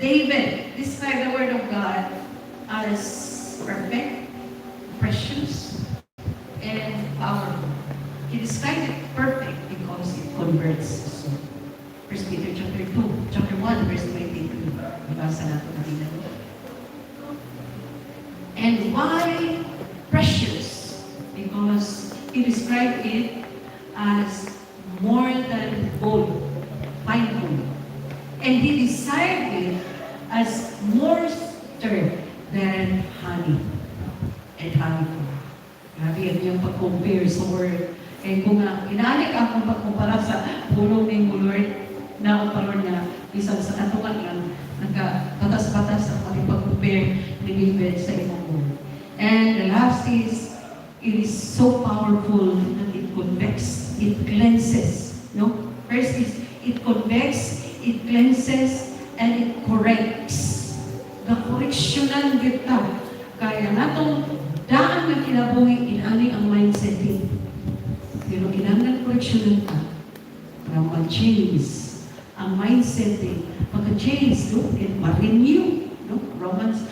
David described the Word of God as perfect, precious, and powerful. He described it perfect because it converts. So, 1 Peter chapter 1, verse 22. Ibasa natin kanina. And why precious? Because he described it as more than gold, fine gold. And he desired it as more sweeter than honey. And honey. Grabe yan yung pag-compare sa word. Eh kung inalik akong pagkumpara sa pulong ng Lord, na ako pa Lord na isang sa katungan lang, nagka-batas-batas ang ating pag-compare ni David sa ibang word. And the last is, it is so powerful that it convects, it cleanses. No? First is, it convects, it cleanses, and it corrects. The correctional kita. Kaya natong daan na kinabuhi, inani ang mindsetting. Pero kinahanglan correctional ka para ma-change ang mindsetting. Pagka-change, no? And ma-renew. No? Romans